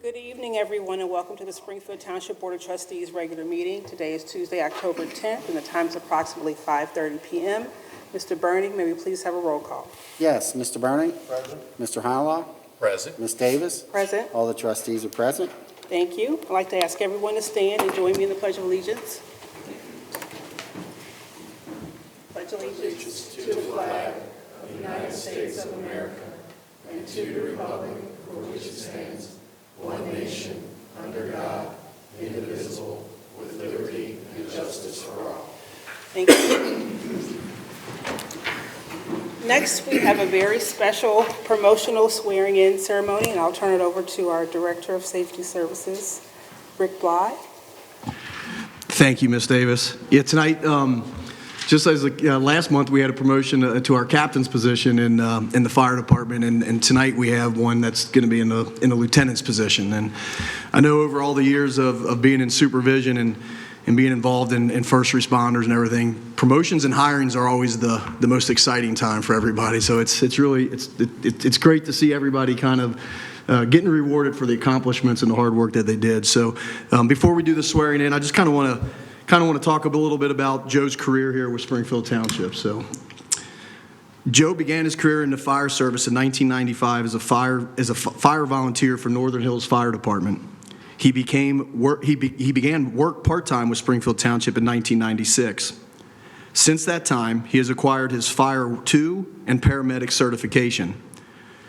Good evening, everyone, and welcome to the Springfield Township Board of Trustees regular meeting. Today is Tuesday, October 10th, and the time is approximately 5:30 p.m. Mr. Burning, may we please have a roll call? Yes, Mr. Burning? Present. Mr. Hanwha? Present. Ms. Davis? Present. All the trustees are present. Thank you. I'd like to ask everyone to stand and join me in the Pledge of Allegiance. Pledge allegiance to the flag of the United States of America and to the republic for which it stands, one nation, under God, indivisible, with liberty and justice for all. Thank you. Next, we have a very special promotional swearing-in ceremony, and I'll turn it over to our Director of Safety Services, Rick Bly. Thank you, Ms. Davis. Yeah, tonight, just as last month, we had a promotion to our captain's position in the fire department, and tonight we have one that's going to be in the lieutenant's position. And I know over all the years of being in supervision and being involved in first responders and everything, promotions and hirings are always the most exciting time for everybody. So it's really great to see everybody kind of getting rewarded for the accomplishments and the hard work that they did. So before we do the swearing in, I just kind of want to talk a little bit about Joe's career here with Springfield Township. So Joe began his career in the fire service in 1995 as a fire volunteer for Northern Hills Fire Department. He began work part-time with Springfield Township in 1996. Since that time, he has acquired his Fire 2 and paramedic certification.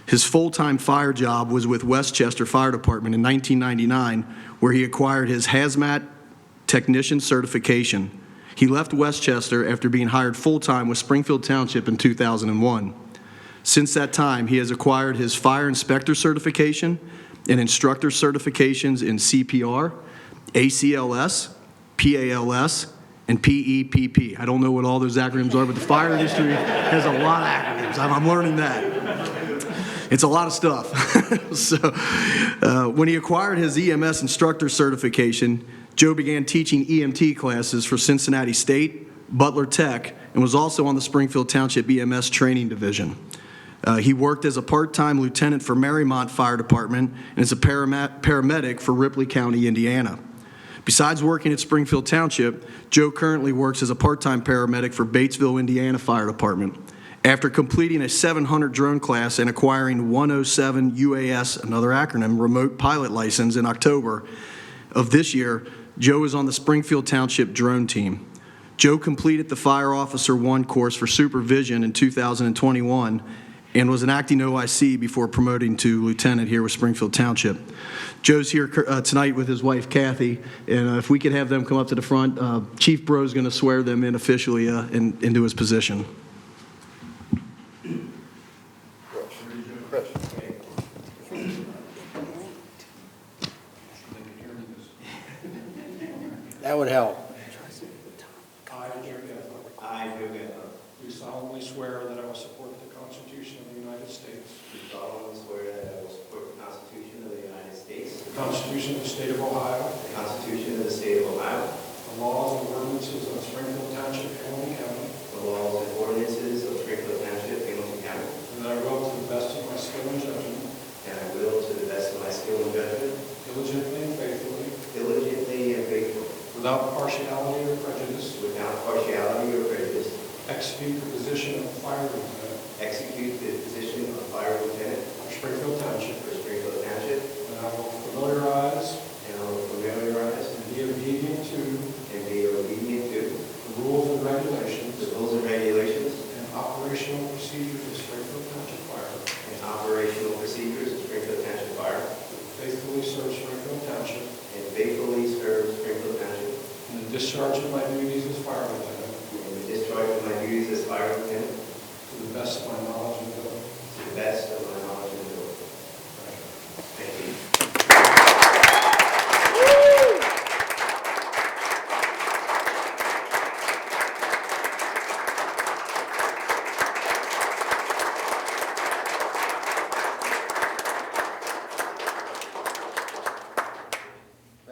His full-time fire job was with Westchester Fire Department in 1999, where he acquired his hazmat technician certification. He left Westchester after being hired full-time with Springfield Township in 2001. Since that time, he has acquired his fire inspector certification and instructor certifications in CPR, ACLS, PALS, and PEPP. I don't know what all those acronyms are, but the fire industry has a lot of acronyms. I'm learning that. It's a lot of stuff. So when he acquired his EMS instructor certification, Joe began teaching EMT classes for Cincinnati State, Butler Tech, and was also on the Springfield Township EMS training division. He worked as a part-time lieutenant for Marymount Fire Department and as a paramedic for Ripley County, Indiana. Besides working at Springfield Township, Joe currently works as a part-time paramedic for Batesville, Indiana Fire Department. After completing a 700 drone class and acquiring 107 UAS, another acronym, remote pilot license in October of this year, Joe is on the Springfield Township drone team. Joe completed the Fire Officer 1 course for supervision in 2021 and was an acting OIC before promoting to lieutenant here with Springfield Township. Joe's here tonight with his wife, Kathy, and if we could have them come up to the front, Chief Bro's going to swear them in officially into his position. That would help. I, Joe Gethler, do solemnly swear that I will support the Constitution of the United States, Do solemnly swear that I will support the Constitution of the United States, the Constitution of the State of Ohio, the Constitution of the State of Ohio, the laws and ordinances of Springfield Township, Hamilton County, the laws and ordinances of Springfield Township, Hamilton County, and that I will, to the best of my skill and judgment, and I will, to the best of my skill and judgment, diligently and faithfully, without partiality or prejudice, execute the position of fire lieutenant execute the position of fire lieutenant for Springfield Township, for Springfield Township, and I will familiarize and I will familiarize and be obedient to the rules and regulations the rules and regulations and operational procedures of Springfield Township Fire, and operational procedures of Springfield Township Fire, faithfully serve Springfield Township and faithfully serve Springfield Township in the discharge of my duties as fire lieutenant in the discharge of my duties as fire lieutenant to the best of my knowledge and ability. to the best of my knowledge and ability. Thank you.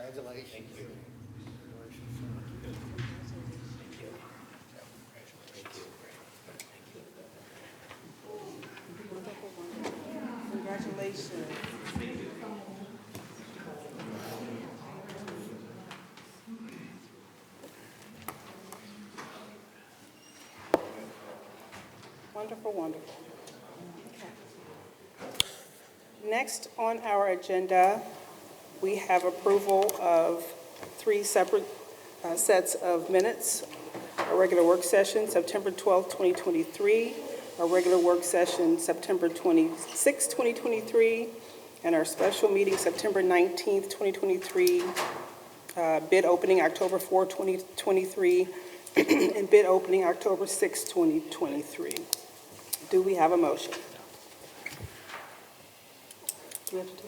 Congratulations. Congratulations. Wonderful, wonderful. Next on our agenda, we have approval of 3 separate sets of minutes. A regular work session, September 12th, 2023, a regular work session, September 26th, 2023, and our special meeting, September 19th, 2023, bid opening October 4th, 2023, and bid opening October 6th, 2023. Do we have a motion? Do we have to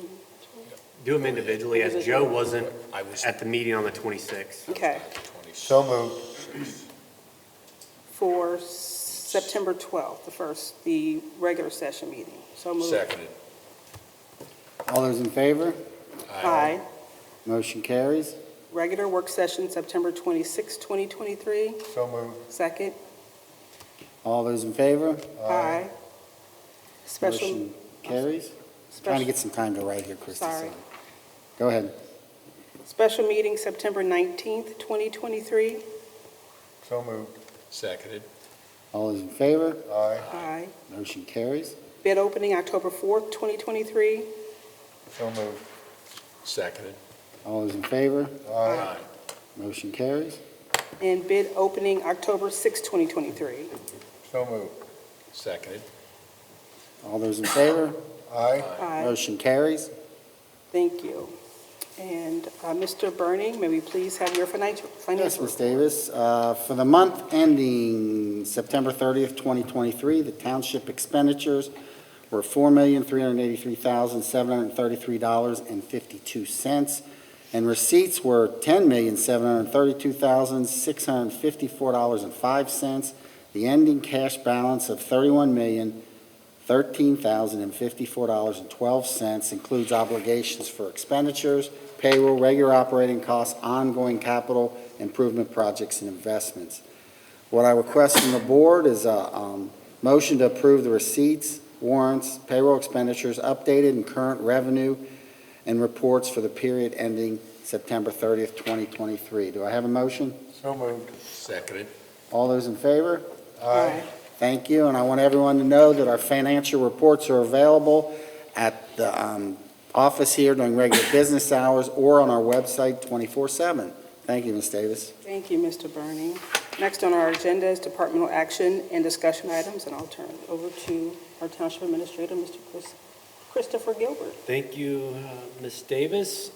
Do them individually, as Joe wasn't at the meeting on the 26th. Okay, So moved. for September 12th, the regular session meeting. So moved. Seconded. All those in favor? Aye. Motion carries. Regular work session, September 26th, 2023. So moved. Second. All those in favor? Aye. Special, Motion carries. Trying to get some time to write here, Christie. Sorry. Go ahead. special meeting, September 19th, 2023. So moved. Seconded. All those in favor? Aye. Aye. Motion carries. Bid opening, October 4th, 2023. So moved. Seconded. All those in favor? Aye. Motion carries. And bid opening, October 6th, 2023. So moved. Seconded. All those in favor? Aye. Aye. Motion carries. Thank you. And Mr. Burning, may we please have your financial Yes, Ms. report? Davis. For the month ending September 30th, 2023, the township expenditures were $4,383,733.52, and receipts were $10,732,654.05. The ending cash balance of $31,013,054.12 includes obligations for expenditures, payroll, regular operating costs, ongoing capital improvement projects, and investments. What I request from the board is a motion to approve the receipts, warrants, payroll expenditures, updated and current revenue, and reports for the period ending September 30th, 2023. Do I have a motion? So moved. Seconded. All those in favor? Aye. Thank you, and I want everyone to know that our financial reports are available at the office here during regular business hours or on our website 24/7. Thank you, Ms. Davis. Thank you, Mr. Burning. Next on our agenda is departmental action and discussion items, and I'll turn it over to our Township Administrator, Mr. Christopher Gilbert. Thank you, Ms. Davis.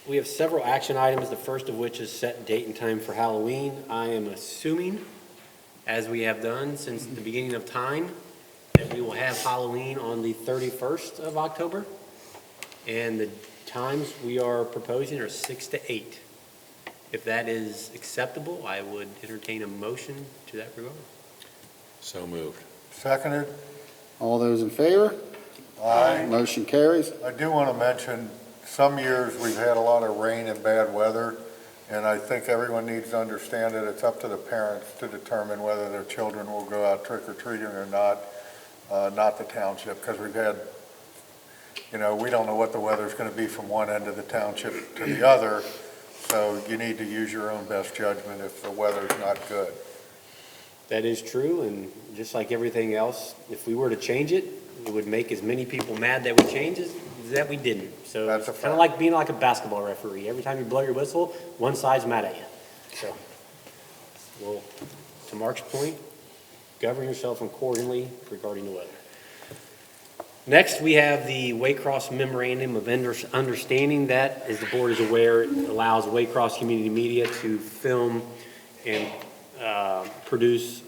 We have several action items, the first of which is set date and time for Halloween. I am assuming, as we have done since the beginning of time, that we will have Halloween on the 31st of October. And the times we are proposing are 6 to 8. If that is acceptable, I would entertain a motion to that regard. So moved. Seconded. All those in favor? Aye. Motion carries. I do want to mention, some years we've had a lot of rain and bad weather, and I think everyone needs to understand that it's up to the parents to determine whether their children will go out trick-or-treating or not the township, because we've had, we don't know what the weather's going to be from one end of the township to the other, so you need to use your own best judgment if the weather's not good. That is true, and just like everything else, if we were to change it, it would make as many people mad that we changed it as that we didn't. So That's a it's kind fact. of like being like a basketball referee. Every time you blow your whistle, one side's mad at you. So, well, to Mark's point, govern yourself accordingly regarding the weather. Next, we have the Waycross Memorandum of Understanding. That, as the board is aware, allows Waycross Community Media to film and produce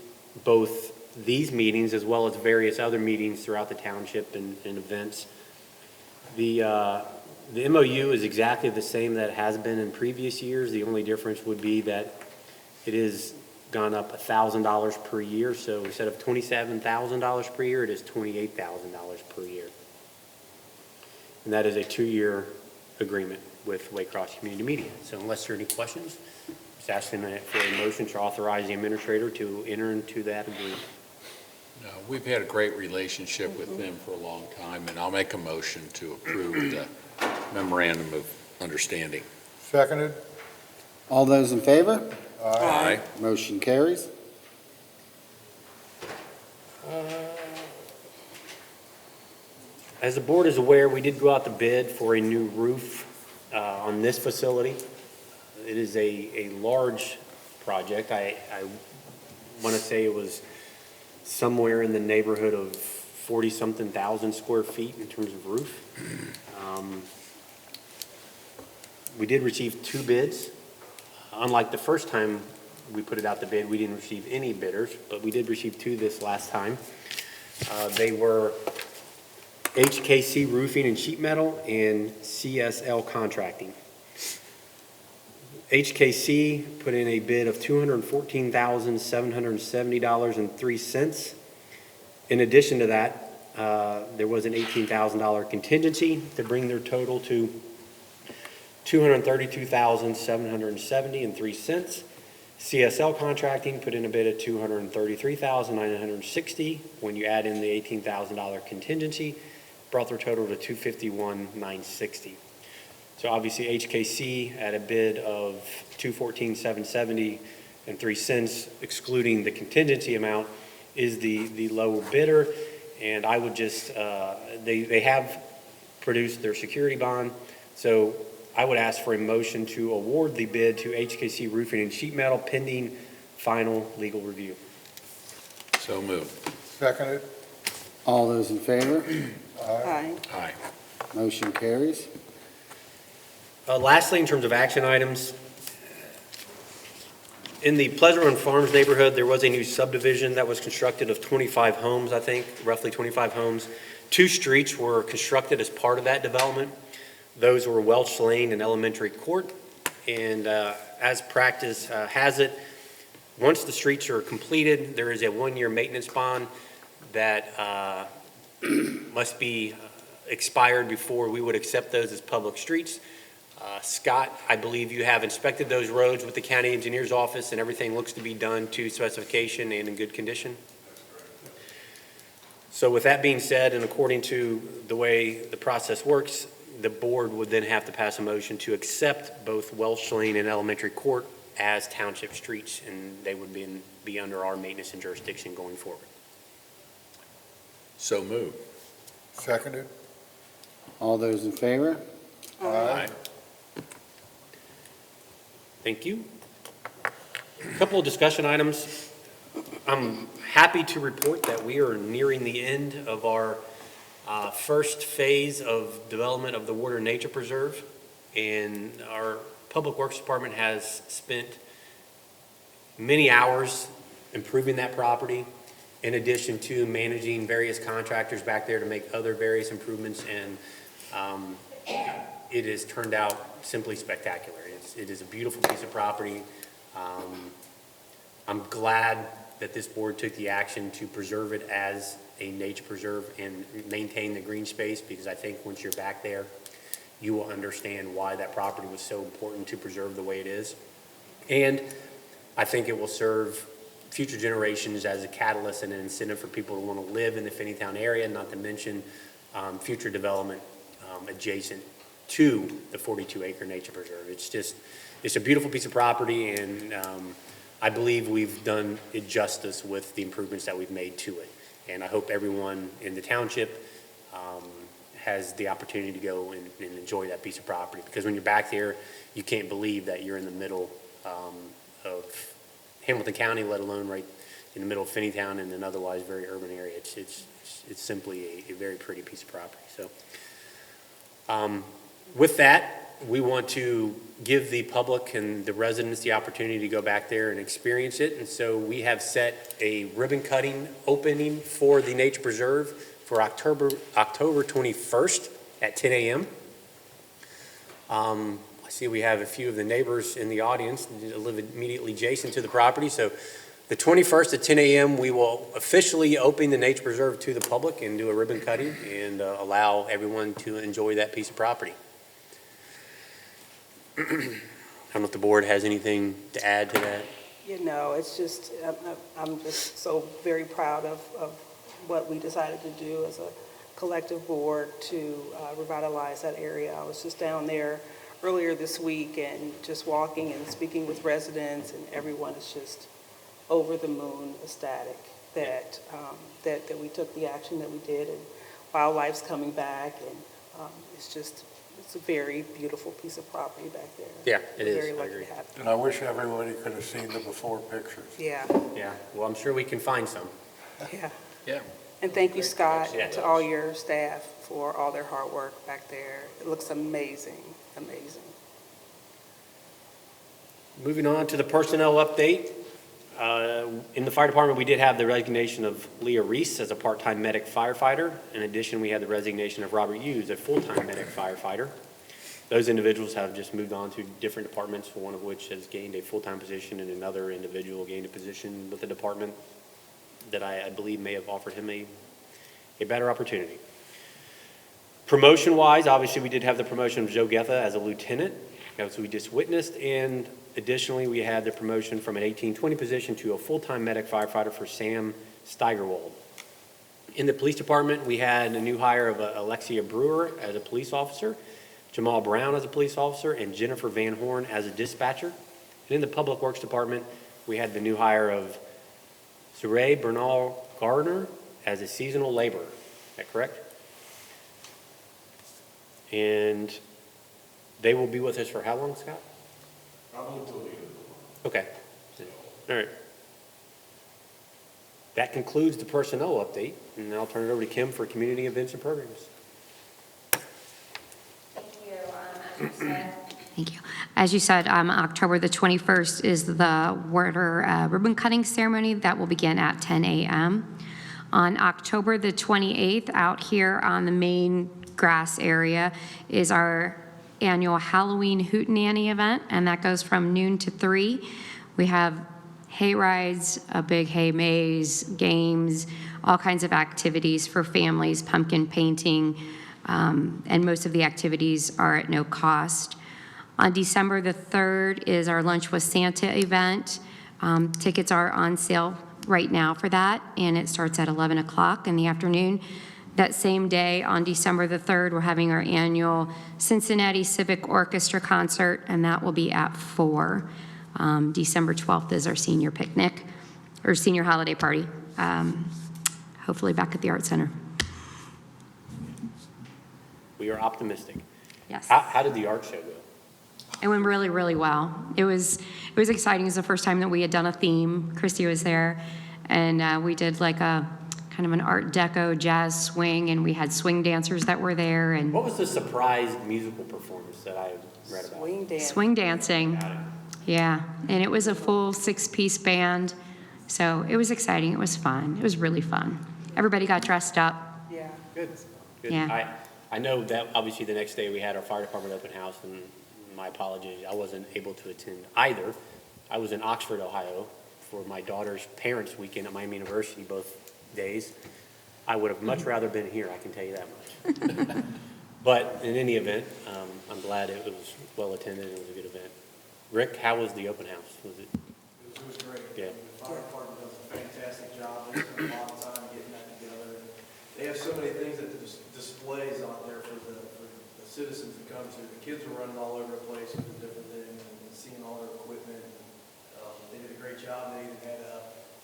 both these meetings as well as various other meetings throughout the township and events. The MOU is exactly the same that it has been in previous years. The only difference would be that it has gone up $1,000 per year. So instead of $27,000 per year, it is $28,000 per year. And that is a 2-year agreement with Waycross Community Media. So unless there are any questions, just asking for a motion to authorize the administrator to enter into that agreement. No, we've had a great relationship with them for a long time, and I'll make a motion to approve the memorandum of understanding. Seconded. All those in favor? Aye. Motion carries. As the board is aware, we did go out to bid for a new roof on this facility. It is a large project. I want to say it was somewhere in the neighborhood of 40-something thousand square feet in terms of roof. We did receive 2 bids. Unlike the first time we put it out to bid, we didn't receive any bidders, but we did receive 2 this last time. They were HKC Roofing and Sheet Metal and CSL Contracting. HKC put in a bid of $214,770.03. In addition to that, there was an $18,000 contingency to bring their total to $232,770.03. CSL Contracting put in a bid of $233,960. When you add in the $18,000 contingency, brought their total to $251,960. So obviously HKC at a bid of $214,770.03, excluding the contingency amount, is the low bidder. And I would just, they have produced their security bond. So I would ask for a motion to award the bid to HKC Roofing and Sheet Metal pending final legal review. So moved. Seconded. All those in favor? Aye. Aye. Motion carries. Lastly, in terms of action items, in the Pleasure Run Farms neighborhood, there was a new subdivision that was constructed of 25 homes, I think, roughly 25 homes. 2 streets were constructed as part of that development. Those were Welch Lane and Elementary Court. And as practice has it, once the streets are completed, there is a 1-year maintenance bond that must be expired before we would accept those as public streets. Scott, I believe you have inspected those roads with the county engineer's office and everything looks to be done to specification and in good condition. So with that being said, and according to the way the process works, the board would then have to pass a motion to accept both Welch Lane and Elementary Court as township streets, and they would be under our maintenance and jurisdiction going forward. So moved. Seconded. All those in favor? Aye. Thank you. A couple of discussion items. I'm happy to report that we are nearing the end of our first phase of development of the Warder Nature Preserve, and our Public Works Department has spent many hours improving that property, in addition to managing various contractors back there to make other various improvements, and it has turned out simply spectacular. It is a beautiful piece of property. I'm glad that this board took the action to preserve it as a nature preserve and maintain the green space, because I think once you're back there, you will understand why that property was so important to preserve the way it is. And I think it will serve future generations as a catalyst and an incentive for people to want to live in the Finneytown area, not to mention future development adjacent to the 42-acre nature preserve. It's a beautiful piece of property, and I believe we've done it justice with the improvements that we've made to it. And I hope everyone in the township has the opportunity to go and enjoy that piece of property, because when you're back there, you can't believe that you're in the middle of Hamilton County, let alone right in the middle of Finneytown in an otherwise very urban area. It's simply a very pretty piece of property. So with that, we want to give the public and the residents the opportunity to go back there and experience it. And so we have set a ribbon cutting opening for the Nature Preserve for October 21st at 10 a.m. I see we have a few of the neighbors in the audience that live immediately adjacent to the property. So the 21st at 10 a.m., we will officially open the Nature Preserve to the public and do a ribbon cutting and allow everyone to enjoy that piece of property. I don't know if the board has anything to add to that. You know, it's just, I'm just so very proud of what we decided to do as a collective board to revitalize that area. I was just down there earlier this week and just walking and speaking with residents, and everyone is just over the moon ecstatic. that, that we took the action that we did, and wildlife's coming back, and it's a very beautiful piece of property back there. Yeah, it We're is. very I lucky agree. to have it. And I wish everybody could have seen the before pictures. Yeah, Yeah, well, I'm sure we can find some. yeah. Yeah. And thank you, Scott, Yeah. to all your staff for all their hard work back there. It looks amazing, amazing. Moving on to the personnel update. In the fire department, we did have the resignation of Leah Reese as a part-time medic firefighter. In addition, we had the resignation of Robert Hughes, a full-time medic firefighter. Those individuals have just moved on to different departments, one of which has gained a full-time position, and another individual gained a position with the department that I believe may have offered him a better opportunity. Promotion-wise, obviously, we did have the promotion of Joe Getha as a lieutenant, as we just witnessed, and additionally, we had the promotion from an 1820 position to a full-time medic firefighter for Sam Steigerwald. In the police department, we had a new hire of Alexia Brewer as a police officer, Jamal Brown as a police officer, and Jennifer Van Horn as a dispatcher. And in the public works department, we had the new hire of Saray Bernal Gardner as a seasonal laborer. Is that correct? And they will be with us for how long, Scott? Probably until the end of the month. Okay. All right. That concludes the personnel update, and I'll turn it over to Kim for community events and programs. Thank you. As you said, October the 21st is the water ribbon cutting ceremony that will begin at 10 a.m. On October the 28th, out here on the main grass area, is our annual Halloween Hootenanny event, and that goes from noon to 3. We have hay rides, a big hay maze, games, all kinds of activities for families, pumpkin painting, and most of the activities are at no cost. On December the 3rd is our Lunch with Santa event. Tickets are on sale right now for that, and it starts at 11 o'clock in the afternoon. That same day, on December the 3rd, we're having our annual Cincinnati Civic Orchestra concert, and that will be at 4. December 12th is our senior picnic, or senior holiday party, hopefully back at the Art Center. We are optimistic. Yes. How did the art show go? It went really, really well. It was exciting. It was the first time that we had done a theme. Christy was there, and we did like a kind of an Art Deco jazz swing, and we had swing dancers that were there. And What was the surprise musical performance that I read about? Swing dance. swing dancing. Yeah, and it was a full 6-piece band, so it was exciting. It was fun. It was really fun. Everybody got dressed up. Yeah. Good. Good. Yeah. I know that obviously the next day we had our fire department open house, and my apologies, I wasn't able to attend either. I was in Oxford, Ohio for my daughter's parents' weekend at Miami University both days. I would have much rather been here, I can tell you that much. But in any event, I'm glad it was well attended and it was a good event. Rick, how was the open house? Was it? It was great. Yeah. The fire department does a fantastic job. They spend a lot of time getting that together. They have so many things that the displays out there for the citizens to come to. The kids were running all over the place with the different things and seeing all their equipment. They did a great job. They even had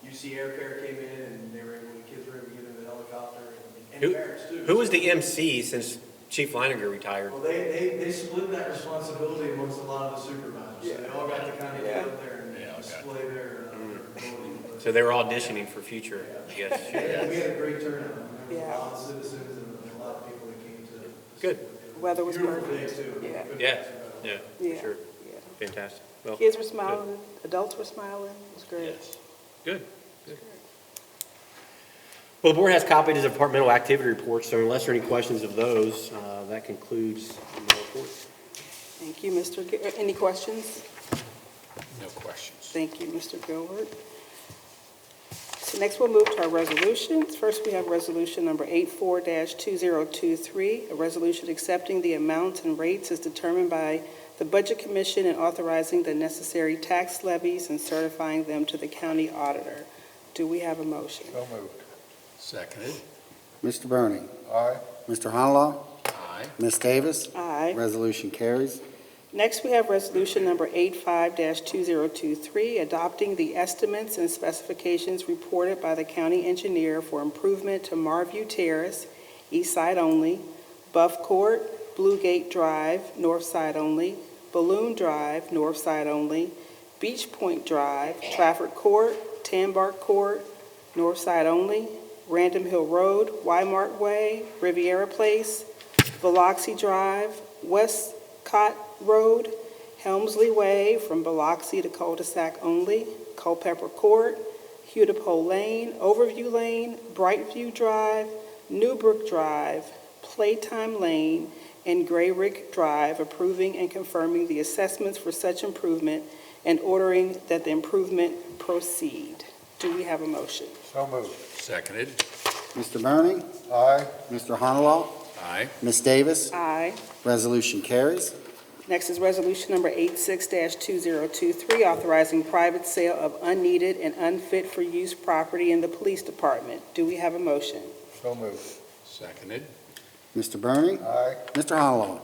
UC Air Care came in, and the kids were able to get in the helicopter, and parents too. Who was the MC since Chief Leininger retired? Well, they split that responsibility amongst a lot of the supervisors. So they all got to kind of get up there and display their ability. So they were auditioning for future, I guess. We had a great turnout. There was Yeah. a lot of citizens and a lot of people that came to. Good. Weather was Beautiful perfect. day too. Yeah. Yeah, yeah, Yeah. for sure. Yeah. Fantastic. Well, Kids were smiling, adults were smiling. It was great. yes. Good. Good. Well, the board has copied his departmental activity reports, so unless there are any questions of those, that concludes my report. Thank you, Mr. Any questions? No questions. Thank you, Mr. Gilbert. So next we'll move to our resolutions. First, we have resolution number 84-2023, a resolution accepting the amounts and rates as determined by the Budget Commission and authorizing the necessary tax levies and certifying them to the county auditor. Do we have a motion? So moved. Seconded. Mr. Bernie. Aye. Mr. Honolaw. Aye. Ms. Davis. Aye. Resolution carries. Next, we have resolution number 85-2023, adopting the estimates and specifications reported by the county engineer for improvement to Marview Terrace, east side only, Buff Court, Blue Gate Drive, north side only, Balloon Drive, north side only, Beach Point Drive, Trafford Court, Tambark Court, north side only, Random Hill Road, Wymart Way, Riviera Place, Biloxi Drive, Westcott Road, Helmsley Way from Biloxi to Cul-de-sac only, Culpeper Court, Hudepohl Lane, Overview Lane, Brightview Drive, Newbrook Drive, Playtime Lane, and Grayrick Drive, approving and confirming the assessments for such improvement and ordering that the improvement proceed. Do we have a motion? So moved. Seconded. Mr. Burning? Aye. Mr. Honolo? Aye. Ms. Davis? Aye. Resolution carries. Next is resolution number 86-2023, authorizing private sale of unneeded and unfit for use property in the police department. Do we have a motion? So moved. Seconded. Mr. Burning? Aye. Mr. Honolo?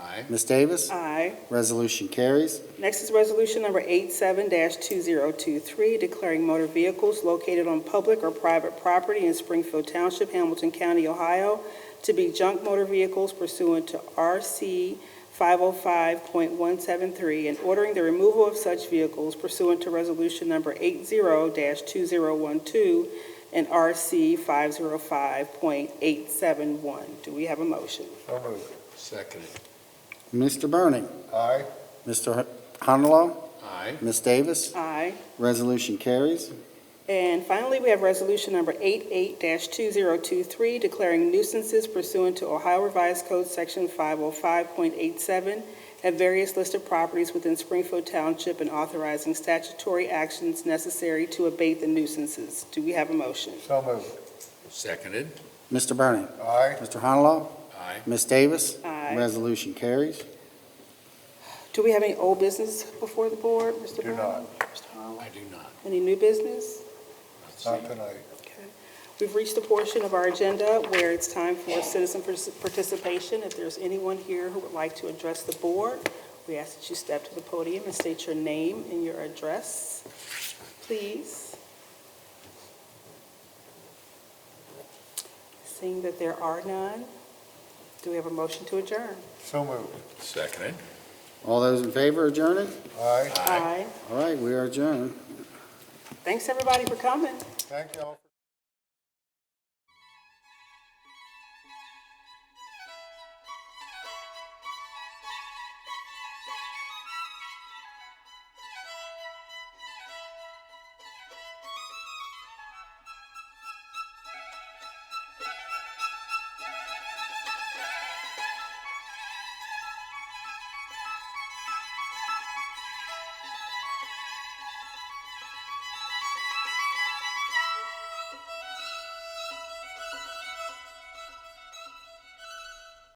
Aye. Ms. Davis? Aye. Resolution carries. Next is resolution number 87-2023, declaring motor vehicles located on public or private property in Springfield Township, Hamilton County, Ohio, to be junk motor vehicles pursuant to RC 505.173, and ordering the removal of such vehicles pursuant to resolution number 80-2012 and RC 505.871. Do we have a motion? So moved. Seconded. Mr. Burning? Aye. Mr. Honolo? Aye. Ms. Davis? Aye. Resolution carries. And finally, we have resolution number 88-2023, declaring nuisances pursuant to Ohio Revised Code Section 505.87 at various listed properties within Springfield Township and authorizing statutory actions necessary to abate the nuisances. Do we have a motion? So moved. Seconded. Mr. Burning? Aye. Mr. Honolo? Aye. Ms. Davis? Aye. Resolution carries. Do we have any old business before the board, Mr. Do Brown? not. Mr. Hall? I do not. Any new business? Not tonight. Okay. We've reached the portion of our agenda where it's time for citizen participation. If there's anyone here who would like to address the board, we ask that you step to the podium and state your name and your address, please. Seeing that there are none, do we have a motion to adjourn? So moved. Seconded. All those in favor of adjourning? Aye. Aye. All right, we are adjourned. Thanks, everybody, for coming. Thank you all.